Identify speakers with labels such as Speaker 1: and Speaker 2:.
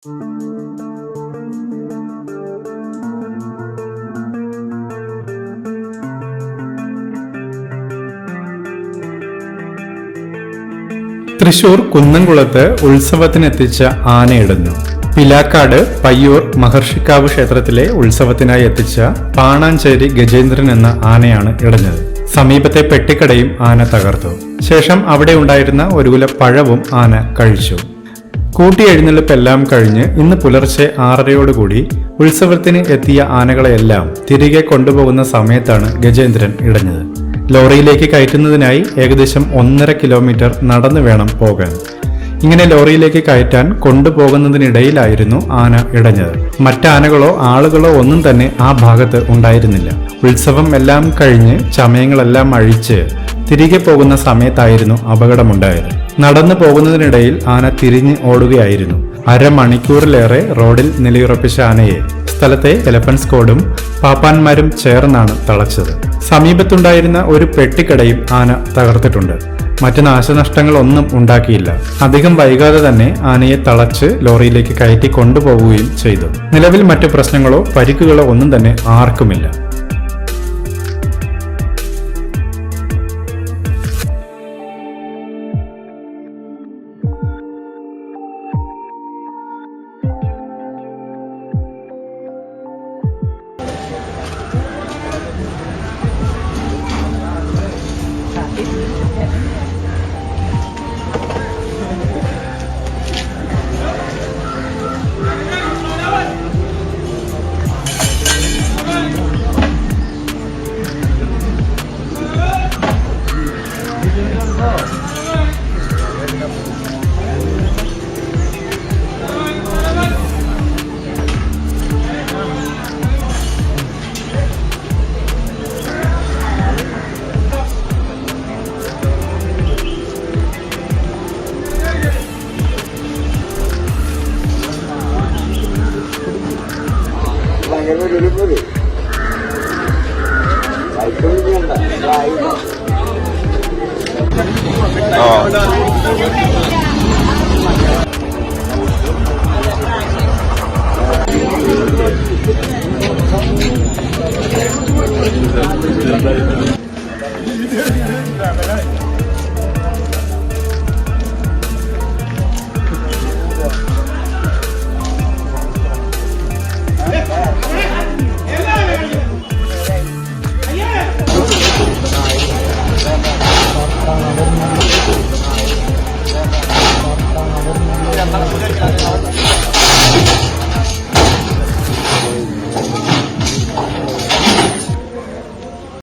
Speaker 1: തൃശൂർ കുന്നംകുളത്ത് ഉത്സവത്തിനെത്തിച്ച ആനയിടഞ്ഞു. പിലാക്കാട് പയ്യൂർ മഹർഷിക്കാവ് ക്ഷേത്രത്തിലെ ഉത്സവത്തിനായി എത്തിച്ച പാണാഞ്ചേരി ഗജേന്ദ്രൻ എന്ന ആനയാണ് ഇടഞ്ഞത്. സമീപത്തെ പെട്ടിക്കടയും ആന തകർത്തു. ശേഷം അവിടെ ഉണ്ടായിരുന്ന ഒരു കുല പഴവും ആന കഴിച്ചു. കൂട്ടിയെഴുന്നള്ളിപ്പെല്ലാം കഴിഞ്ഞ് ഇന്ന് പുലർച്ചെ 6:30യോടുകൂടി ഉത്സവത്തിന് എത്തിയ ആനകളെയെല്ലാം തിരികെ കൊണ്ടുപോകുന്ന സമയത്താണ് ഗജേന്ദ്രൻ ഇടഞ്ഞത്. ലോറിയിലേക്ക് കയറ്റുന്നതിനായി ഏകദേശം 1.5 കിലോമീറ്റർ നടന്നു വേണം പോകാൻ. ഇങ്ങനെ ലോറിയിലേക്ക് കയറ്റാൻ കൊണ്ടുപോകുന്നതിനിടയിലായിരുന്നു ആന ഇടഞ്ഞത്. മറ്റാനകളോ ആളുകളോ ഒന്നും തന്നെ ആ ഭാഗത്ത് ഉണ്ടായിരുന്നില്ല. ഉത്സവം എല്ലാം കഴിഞ്ഞ് ചമയങ്ങളെല്ലാം അഴിച്ച് തിരികെ പോകുന്ന സമയത്തായിരുന്നു അപകടമുണ്ടായത്. നടന്നു പോകുന്നതിനിടയിൽ ആന തിരിഞ്ഞ് ഓടുകയായിരുന്നു. അരമണിക്കൂറിലേറെ റോഡിൽ നിലയുറപ്പിച്ച ആനയെ സ്ഥലത്തെ എലഫന്റ് സ്ക്വാഡും പാപ്പാന്മാരും ചേർന്നാണ് തളച്ചത്. സമീപത്തുണ്ടായിരുന്ന ഒരു പെട്ടിക്കടയും ആന തകർത്തിട്ടുണ്ട്. മറ്റ് നാശനഷ്ടങ്ങളൊന്നും ഉണ്ടാക്കിയില്ല. അധികം വൈകാതെ തന്നെ ആനയെ തളച്ച് ലോറിയിലേക്ക് കയറ്റി കൊണ്ടുപോവുകയും ചെയ്തു. നിലവിൽ മറ്റു പ്രശ്നങ്ങളോ പരിക്കുകളോ ഒന്നും തന്നെ ആർക്കുമില്ല.